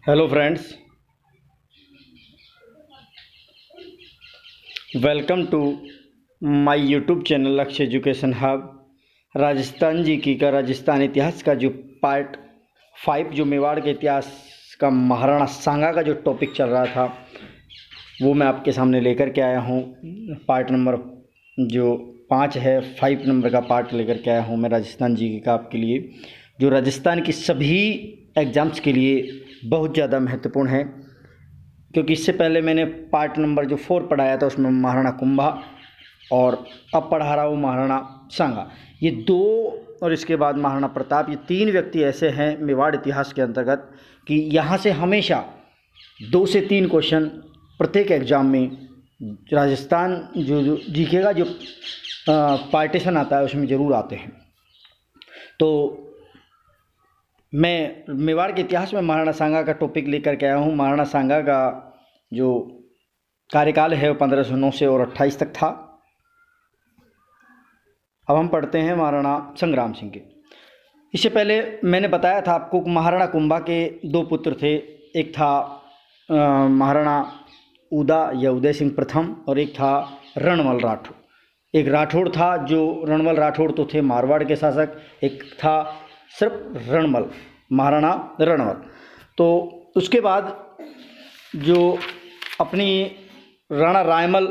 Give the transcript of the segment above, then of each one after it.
Hello friends, welcome to my YouTube channel Lakshya education hub. Rajasthan जी का राजस्थान इतिहास का जो पार्ट 5 जो मेवाड़ के इतिहास का महाराणा सांगा का जो टॉपिक चल रहा था वो मैं आपके सामने लेकर के आया हूँ। पार्ट नंबर जो 5 है, 5 नंबर का पार्ट लेकर के आया हूँ मैं राजस्थान जी का आपके लिए, जो राजस्थान की सभी एग्ज़ाम्स के लिए बहुत ज़्यादा महत्वपूर्ण है। क्योंकि इससे पहले मैंने पार्ट नंबर जो 4 पढ़ाया था उसमें महाराणा कुंभा और अब पढ़ा रहा हूँ महाराणा सांगा। ये 2 और इसके बाद महाराणा प्रताप, ये 3 व्यक्ति ऐसे हैं मेवाड़ इतिहास के अंतर्गत कि यहाँ से हमेशा 2 से 3 क्वेश्चन प्रत्येक एग्ज़ाम में राजस्थान जो जीके का जो पार्टीशन आता है उसमें ज़रूर आते हैं। तो मैं मेवाड़ के इतिहास में महाराणा सांगा का टॉपिक लेकर के आया हूँ। महाराणा सांगा का जो कार्यकाल है वो 1509 से और 28 तक था। अब हम पढ़ते हैं महाराणा संग्राम सिंह के। इससे पहले मैंने बताया था आपको महाराणा कुंभा के 2 पुत्र थे। एक था महाराणा उदा या उदय सिंह प्रथम और एक था रणमल राठौड़। एक राठौड़ था जो रणमल राठौड़ तो थे मारवाड़ के शासक, एक था सिर्फ रणमल, महाराणा रणमल। तो उसके बाद जो अपनी राणा रायमल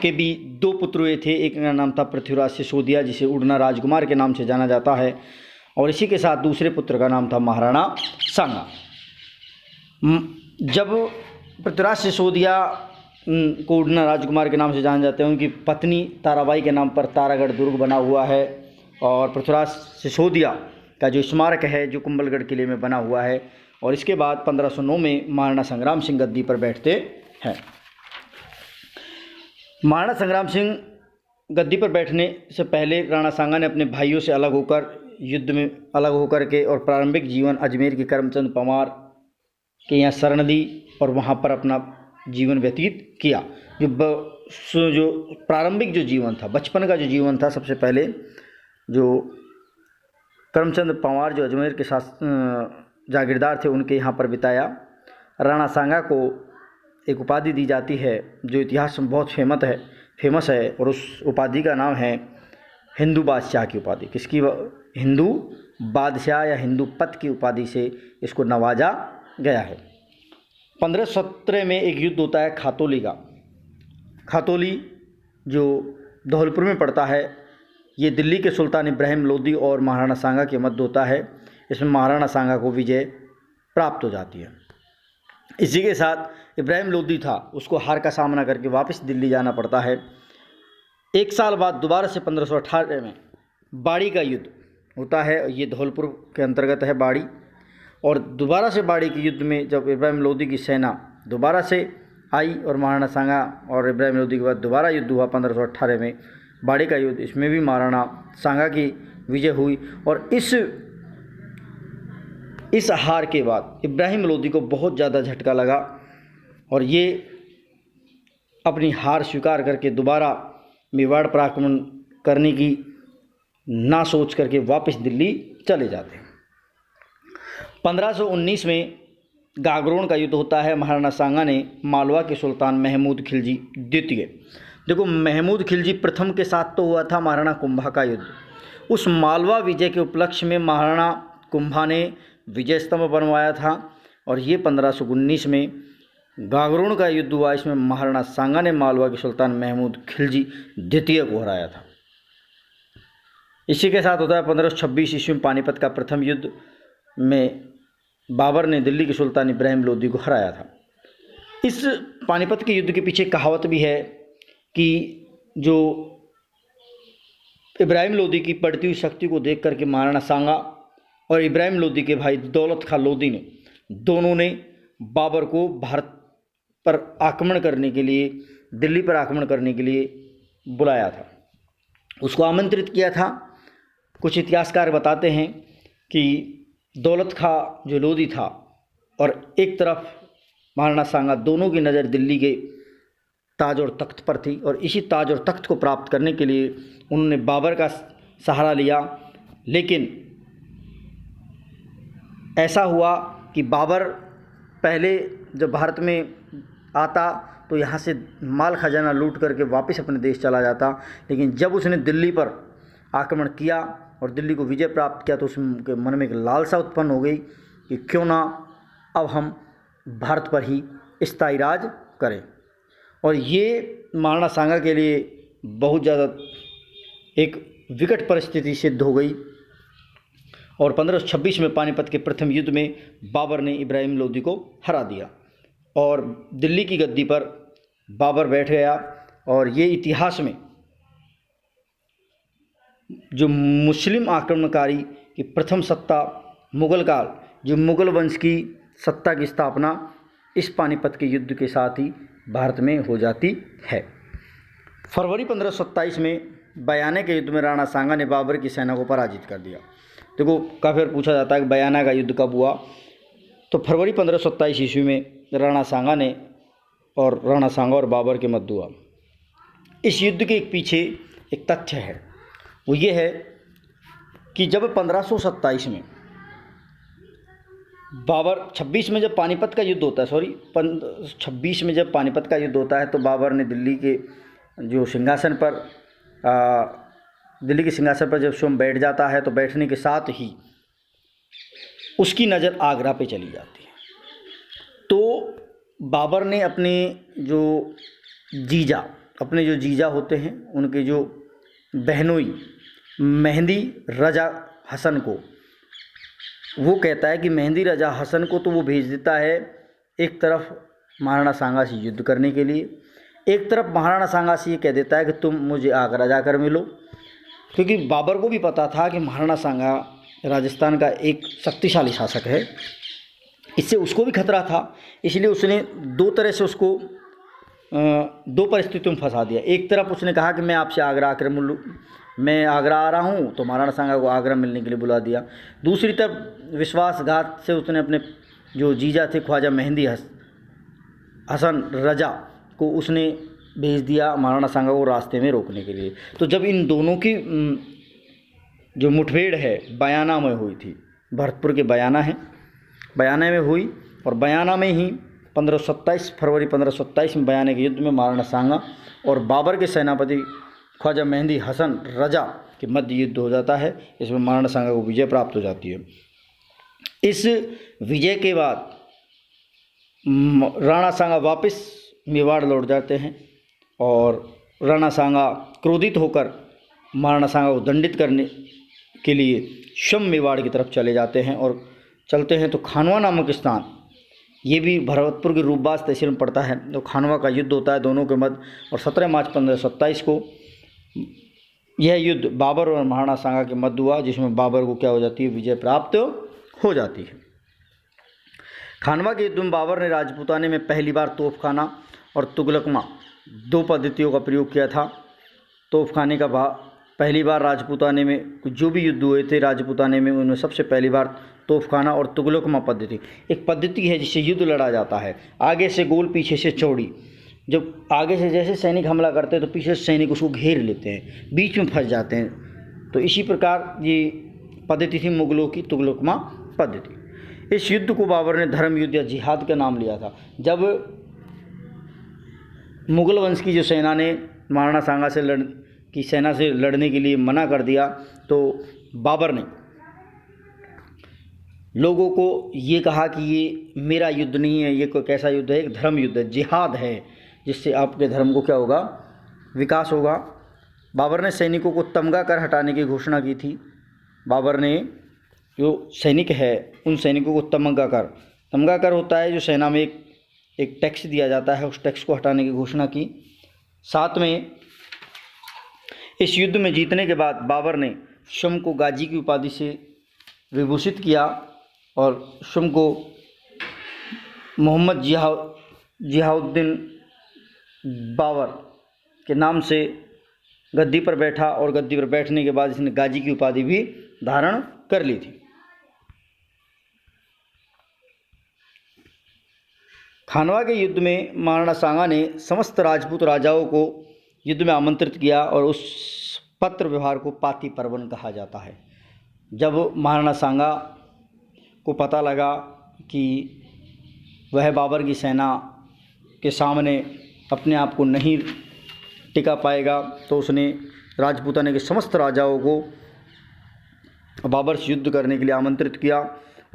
के भी 2 पुत्र हुए थे। एक का नाम था पृथ्वीराज सिसोदिया जिसे उड़ना राजकुमार के नाम से जाना जाता है, और इसी के साथ दूसरे पुत्र का नाम था महाराणा सांगा। जब पृथ्वीराज सिसोदिया को उड़ना राजकुमार के नाम से जाना जाते हैं, उनकी पत्नी ताराबाई के नाम पर तारागढ़ दुर्ग बना हुआ है, और पृथ्वीराज सिसोदिया का जो स्मारक है जो कुंभलगढ़ किले में बना हुआ है। और इसके बाद 1509 में महाराणा संग्राम सिंह गद्दी पर बैठते हैं। महाराणा संग्राम सिंह गद्दी पर बैठने से पहले राणा सांगा ने अपने भाइयों से अलग होकर, युद्ध में अलग होकर के, और प्रारंभिक जीवन अजमेर के करमचंद परमार के यहाँ शरण ली और वहाँ पर अपना जीवन व्यतीत किया। जो प्रारंभिक जो जीवन था, बचपन का जो जीवन था, सबसे पहले जो करमचंद पंवार जो अजमेर के जागीरदार थे उनके यहाँ पर बिताया। राणा सांगा को एक उपाधि दी जाती है जो इतिहास में बहुत फेमस है, और उस उपाधि का नाम है हिंदू बादशाह की उपाधि। किसकी? हिंदू बादशाह या हिंदू पत की उपाधि से इसको नवाजा गया है। 1517 में एक युद्ध होता है खातौली का। खातौली जो धौलपुर में पड़ता है, ये दिल्ली के सुल्तान इब्राहिम लोदी और महाराणा सांगा के मध्य होता है। इसमें महाराणा सांगा को विजय प्राप्त हो जाती है। इसी के साथ इब्राहिम लोदी था, उसको हार का सामना करके वापस दिल्ली जाना पड़ता है। 1 साल बाद दोबारा से 1518 में बाड़ी का युद्ध होता है। ये धौलपुर के अंतर्गत है बाड़ी, और दोबारा से बाड़ी के युद्ध में जब इब्राहिम लोदी की सेना दोबारा से आई और महाराणा सांगा और इब्राहिम लोदी के बाद दोबारा युद्ध हुआ 1518 में बाड़ी का युद्ध, इसमें भी महाराणा सांगा की विजय हुई। और इस हार के बाद इब्राहिम लोदी को बहुत ज़्यादा झटका लगा, और ये अपनी हार स्वीकार करके दोबारा मेवाड़ पर आक्रमण करने की ना सोच करके वापस दिल्ली चले जाते हैं। 1519 में गागरोन का युद्ध होता है। महाराणा सांगा ने मालवा के सुल्तान महमूद खिलजी द्वितीय, देखो महमूद खिलजी प्रथम के साथ तो हुआ था महाराणा कुंभा का युद्ध, उस मालवा विजय के उपलक्ष्य में महाराणा कुंभा ने विजय स्तंभ बनवाया था, और ये 1519 में गागरोन का युद्ध हुआ। इसमें महाराणा सांगा ने मालवा के सुल्तान महमूद खिलजी द्वितीय को हराया था। इसी के साथ होता है 1526 ईस्वी में पानीपत का प्रथम युद्ध में बाबर ने दिल्ली के सुल्तान इब्राहिम लोदी को हराया था। इस पानीपत के युद्ध के पीछे कहावत भी है कि जो इब्राहिम लोदी की बढ़ती हुई शक्ति को देख करके महाराणा सांगा और इब्राहिम लोदी के भाई दौलत खां लोदी दोनों ने बाबर को भारत पर आक्रमण करने के लिए, दिल्ली पर आक्रमण करने के लिए बुलाया था, उसको आमंत्रित किया था। कुछ इतिहासकार बताते हैं कि दौलत खां जो लोदी था और एक तरफ महाराणा सांगा, दोनों की नज़र दिल्ली के ताज और तख्त पर थी, और इसी ताज और तख्त को प्राप्त करने के लिए उन्होंने बाबर का सहारा लिया। लेकिन ऐसा हुआ कि बाबर पहले जब भारत में आता तो यहाँ से माल खजाना लूट करके वापस अपने देश चला जाता, लेकिन जब उसने दिल्ली पर आक्रमण किया और दिल्ली को विजय प्राप्त किया तो उसके मन में एक लालसा उत्पन्न हो गई कि क्यों ना अब हम भारत पर ही स्थायी राज करें। और ये महाराणा सांगा के लिए बहुत ज़्यादा एक विकट परिस्थिति सिद्ध हो गई और 1526 में पानीपत के प्रथम युद्ध में बाबर ने इब्राहिम लोदी को हरा दिया और दिल्ली की गद्दी पर बाबर बैठ गया। और ये इतिहास में जो मुस्लिम आक्रमणकारी की प्रथम सत्ता मुग़ल काल, जो मुग़ल वंश की सत्ता की स्थापना इस पानीपत के युद्ध के साथ ही भारत में हो जाती है। फरवरी 1527 में बयाना के युद्ध में राणा सांगा ने बाबर की सेना को पराजित कर दिया। देखो काफ़ी बार पूछा जाता है कि बयाना का युद्ध कब हुआ, तो फरवरी 1527 ईस्वी में राणा सांगा और बाबर के मध्य हुआ। इस युद्ध के पीछे एक तथ्य है, वो ये है कि जब 1527 में बाबर 26 में जब पानीपत का युद्ध होता है 26 में जब पानीपत का युद्ध होता है तो बाबर ने दिल्ली के सिंहासन पर जब स्वयं बैठ जाता है तो बैठने के साथ ही उसकी नज़र आगरा पे चली जाती है। तो बाबर ने अपने जो जीजा होते हैं उनके जो बहनोई मेहंदी रजा हसन को, वो कहता है कि मेहंदी रजा हसन को तो वो भेज देता है एक तरफ महाराणा सांगा से युद्ध करने के लिए, एक तरफ महाराणा सांगा से ये कह देता है कि तुम मुझे आगरा जाकर मिलो, क्योंकि बाबर को भी पता था कि महाराणा सांगा राजस्थान का एक शक्तिशाली शासक है, इससे उसको भी खतरा था। इसलिए उसने दो तरह से उसको दो परिस्थितियों में फंसा दिया। एक तरफ उसने कहा कि मैं आपसे आगरा आकर मिलूँ, मैं आगरा आ रहा हूँ, तो महाराणा सांगा को आगरा मिलने के लिए बुला दिया। दूसरी तरफ विश्वासघात से उसने अपने जो जीजा थे ख्वाजा मेहंदी हसन रजा को उसने भेज दिया महाराणा सांगा को रास्ते में रोकने के लिए। तो जब इन दोनों की जो मुठभेड़ है बयाना में हुई थी, भरतपुर के बयाना में हुई और बयाना में ही फरवरी 1527 में बयाने के युद्ध में महाराणा सांगा और बाबर के सेनापति ख्वाजा मेहंदी हसन रजा के मध्य युद्ध हो जाता है। इसमें महाराणा सांगा को विजय प्राप्त हो जाती है। इस विजय के बाद राणा सांगा वापस मेवाड़ लौट जाते हैं और राणा सांगा क्रोधित होकर महाराणा सांगा को दंडित करने के लिए शम मेवाड़ की तरफ चले जाते हैं और चलते हैं तो खानवा नामक स्थान, ये भी भरतपुर की रूपबाज तहसील में पड़ता है, तो खानवा का युद्ध होता है दोनों के मध्य और 17 मार्च 1527 को यह युद्ध बाबर और महाराणा सांगा के मध्य हुआ, जिसमें बाबर को क्या हो जाती है, विजय प्राप्त हो जाती है। खानवा के युद्ध में बाबर ने राजपूताने में पहली बार तोपखाना और तुगलकमा दो पद्धतियों का प्रयोग किया था। तोपखाने का पहली बार राजपूताने में जो भी युद्ध हुए थे राजपूताने में, उनमें सबसे पहली बार तोपखाना और तुगलकमा पद्धति, एक पद्धति है जिससे युद्ध लड़ा जाता है, आगे से गोल पीछे से चौड़ी। जब आगे से जैसे सैनिक हमला करते हैं तो पीछे से सैनिक उसको घेर लेते हैं, बीच में फंस जाते हैं। तो इसी प्रकार ये पद्धति थी मुगलों की तुगलकमा पद्धति। इस युद्ध को बाबर ने धर्म युद्ध या जिहाद का नाम लिया था। जब मुगल वंश की जो सेना ने महाराणा सांगा की सेना से लड़ने के लिए मना कर दिया तो बाबर ने लोगों को ये कहा कि ये मेरा युद्ध नहीं है, ये कोई कैसा युद्ध है, एक धर्म युद्ध है, जिहाद है, जिससे आपके धर्म को क्या होगा, विकास होगा। बाबर ने सैनिकों को तमगा कर हटाने की घोषणा की थी। बाबर ने जो सैनिक है उन सैनिकों को तमगा कर होता है जो सेना में एक टैक्स दिया जाता है, उस टैक्स को हटाने की घोषणा की। साथ में इस युद्ध में जीतने के बाद बाबर ने शम को गाजी की उपाधि से विभूषित किया और शम को मोहम्मद जिहाउद्दीन बाबर के नाम से गद्दी पर बैठा और गद्दी पर बैठने के बाद इसने गाजी की उपाधि भी धारण कर ली थी। खानवा के युद्ध में महाराणा सांगा ने समस्त राजपूत राजाओं को युद्ध में आमंत्रित किया और उस पत्र व्यवहार को पाती पर्वन कहा जाता है। जब महाराणा सांगा को पता लगा कि वह बाबर की सेना के सामने अपने आप को नहीं टिका पाएगा, तो उसने राजपूताना के समस्त राजाओं को बाबर से युद्ध करने के लिए आमंत्रित किया।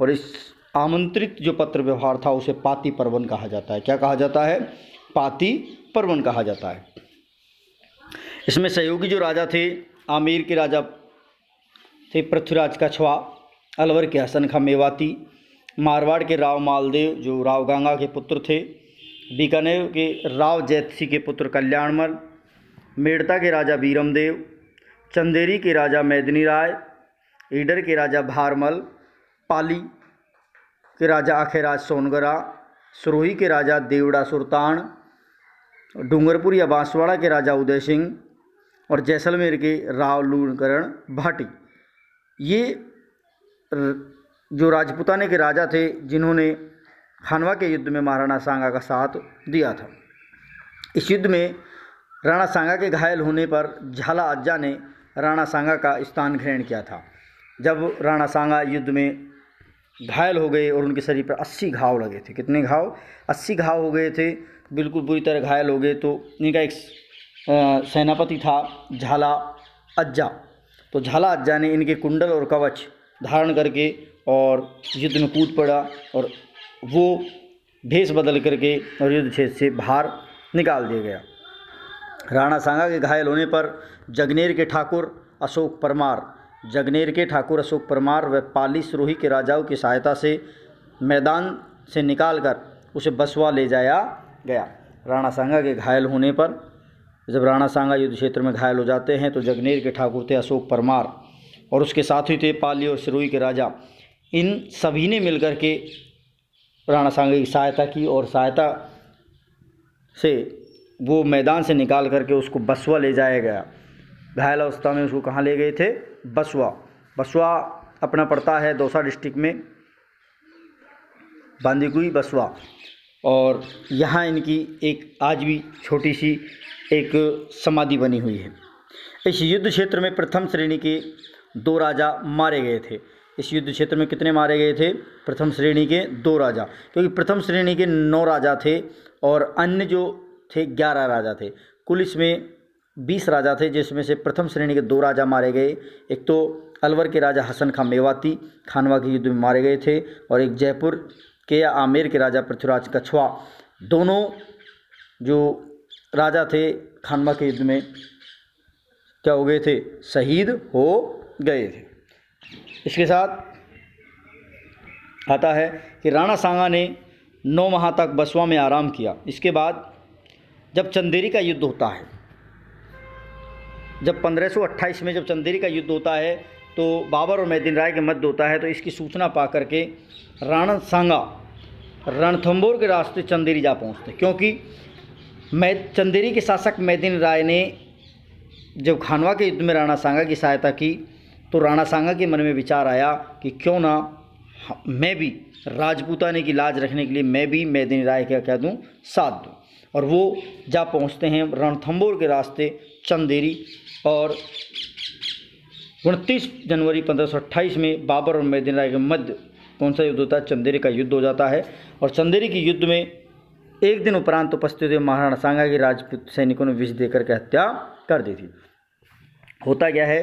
और इस आमंत्रित जो पत्र व्यवहार था उसे पाती पर्वन कहा जाता है। क्या कहा जाता है? पाती पर्वन कहा जाता है। इसमें सहयोगी जो राजा थे, आमेर के राजा थे पृथ्वीराज कछवा, अलवर के हसन खां मेवाती, मारवाड़ के राव मालदेव जो राव गंगा के पुत्र थे, बीकानेर के राव जैतसी के पुत्र कल्याणमल, मेड़ता के राजा बीरमदेव, चंदेरी के राजा मैदिनी राय, ईडर के राजा भारमल, पाली के राजा आखेराज सोनगरा, सिरोही के राजा देवड़ा सुल्तान, डूंगरपुर या बांसवाड़ा के राजा उदय सिंह और जैसलमेर के राव लूणकरण भाटी, ये जो राजपूताने के राजा थे जिन्होंने खानवा के युद्ध में महाराणा सांगा का साथ दिया था। इस युद्ध में राणा सांगा के घायल होने पर झाला अज्जा ने राणा सांगा का स्थान ग्रहण किया था। जब राणा सांगा युद्ध में घायल हो गए और उनके शरीर पर 80 घाव लगे थे। कितने घाव? 80 घाव हो गए थे, बिल्कुल बुरी तरह घायल हो गए। तो इनका एक सेनापति था झाला अज्जा, तो झाला अज्जा ने इनके कुंडल और कवच धारण करके और युद्ध में कूद पड़ा और वो भेष बदल करके और युद्ध क्षेत्र से बाहर निकाल दिया गया। राणा सांगा के घायल होने पर जगनेर के ठाकुर अशोक परमार व पाली सिरोही के राजाओं की सहायता से मैदान से निकालकर उसे बसवा ले जाया गया। राणा सांगा के घायल होने पर, जब राणा सांगा युद्ध क्षेत्र में घायल हो जाते हैं, तो जगनेर के ठाकुर थे अशोक परमार और उसके साथी थे पाली और सिरोही के राजा। इन सभी ने मिलकर के राणा सांगा की सहायता की और सहायता से वो मैदान से निकाल करके उसको बसवा ले जाया गया। घायल अवस्था में उसको कहाँ ले गए थे? बसवा अपना पड़ता है दौसा डिस्ट्रिक्ट में, बांदीकुई बसवा। और यहाँ इनकी एक आज भी छोटी सी एक समाधि बनी हुई है। इस युद्ध क्षेत्र में प्रथम श्रेणी के 2 राजा मारे गए थे। इस युद्ध क्षेत्र में कितने मारे गए थे? प्रथम श्रेणी के 2 राजा, क्योंकि प्रथम श्रेणी के 9 राजा थे और अन्य जो थे 11 राजा थे। कुल इसमें 20 राजा थे, जिसमें से प्रथम श्रेणी के 2 राजा मारे गए। एक तो अलवर के राजा हसन खां मेवाती खानवा के युद्ध में मारे गए थे, और एक जयपुर के या आमेर के राजा पृथ्वीराज कछवा, दोनों जो राजा थे खानवा के युद्ध में क्या हो गए थे? शहीद हो गए थे। इसके साथ आता है कि राणा सांगा ने 9 माह तक बसवा में आराम किया। इसके बाद जब चंदेरी का युद्ध होता है, जब 1528 में जब चंदेरी का युद्ध होता है, तो बाबर और मैदिन राय के मध्य होता है, तो इसकी सूचना पा करके राणा सांगा रणथंभौर के रास्ते चंदेरी जा पहुंचते, क्योंकि चंदेरी के शासक मैदिन राय ने जब खानवा के युद्ध में राणा सांगा की सहायता की, तो राणा सांगा के मन में विचार आया कि क्यों ना मैं भी राजपूताने की लाज रखने के लिए मैं भी मैदिन राय का क्या दूँ? साथ दूँ। और वो जा पहुंचते हैं रणथंभौर के रास्ते चंदेरी। और 29 जनवरी 1528 में बाबर और मैदिन राय के मध्य कौन सा युद्ध होता है? चंदेरी का युद्ध हो जाता है। और चंदेरी के युद्ध में एक दिन उपरांत उपस्थित हुए महाराणा सांगा की राजपूत सैनिकों ने विष देकर के हत्या कर दी थी। होता क्या है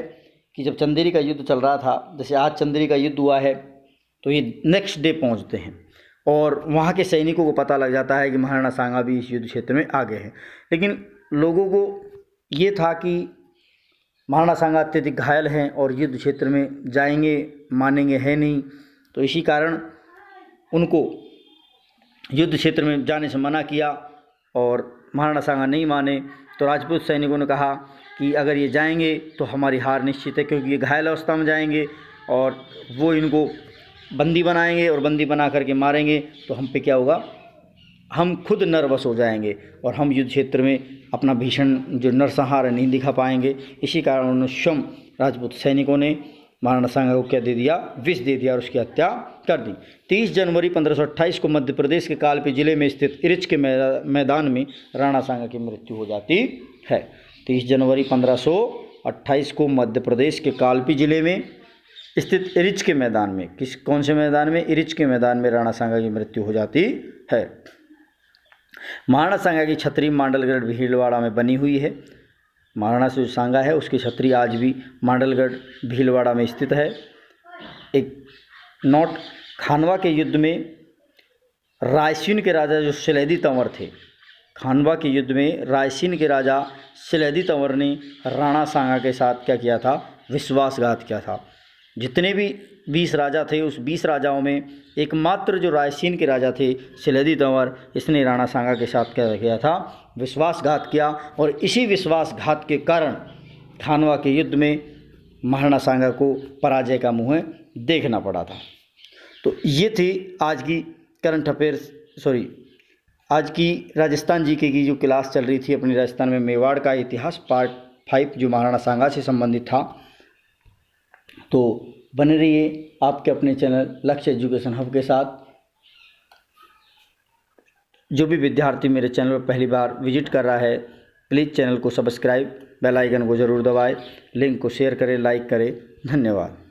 कि जब चंदेरी का युद्ध चल रहा था, जैसे आज चंदेरी का युद्ध हुआ है, तो ये नेक्स्ट डे पहुंचते हैं और वहाँ के सैनिकों को पता लग जाता है कि महाराणा सांगा भी इस युद्ध क्षेत्र में आ गए हैं। लेकिन लोगों को ये था कि महाराणा सांगा अत्यधिक घायल हैं और युद्ध क्षेत्र में जाएंगे मानेंगे है नहीं, तो इसी कारण उनको युद्ध क्षेत्र में जाने से मना किया और महाराणा सांगा नहीं माने। तो राजपूत सैनिकों ने कहा कि अगर ये जाएंगे तो हमारी हार निश्चित है, क्योंकि ये घायल अवस्था में जाएंगे और वो इनको बंदी बनाएंगे और बंदी बना करके मारेंगे, तो हम पे क्या होगा? हम खुद नर्वस हो जाएंगे और हम युद्ध क्षेत्र में अपना भीषण जो नरसंहार नहीं दिखा पाएंगे। इसी कारण उन्होंने स्वयं राजपूत सैनिकों ने महाराणा सांगा को क्या दे दिया? विष दे दिया और उसकी हत्या कर दी। 30 जनवरी 1528 को मध्य प्रदेश के कालपी जिले में स्थित इरिच के मैदान में राणा सांगा की मृत्यु हो जाती है। 30 जनवरी 1528 को मध्य प्रदेश के कालपी जिले में स्थित इरिच के मैदान में, कौन से मैदान में? इरिच के मैदान में राणा सांगा की मृत्यु हो जाती है। महाराणा सांगा की छतरी मांडलगढ़ भीलवाड़ा में बनी हुई है। महाराणा जो सांगा है उसकी छतरी आज भी मांडलगढ़ भीलवाड़ा में स्थित है। एक नोट, खानवा के युद्ध में रायसीन के राजा जो सिलेदी तंवर थे, खानवा के युद्ध में रायसीन के राजा सिलेदी तंवर ने राणा सांगा के साथ क्या किया था? विश्वासघात किया था। जितने भी 20 राजा थे, उस 20 राजाओं में एकमात्र जो रायसीन के राजा थे सिलेदी तंवर, इसने राणा सांगा के साथ क्या किया था? विश्वासघात किया। और इसी विश्वासघात के कारण खानवा के युद्ध में महाराणा सांगा को पराजय का मुँह देखना पड़ा था। तो ये थी आज की करंट अफेयर्स, आज की राजस्थान जीके की जो क्लास चल रही थी अपनी राजस्थान में मेवाड़ का इतिहास पार्ट 5, जो महाराणा सांगा से संबंधित था। तो बने रहिए आपके अपने चैनल लक्ष्य एजुकेशन हब के साथ। जो भी विद्यार्थी मेरे चैनल पर पहली बार विजिट कर रहा है, प्लीज़ चैनल को सब्सक्राइब, बेल आइकन को ज़रूर दबाएं, लिंक को शेयर करें, लाइक करें। धन्यवाद।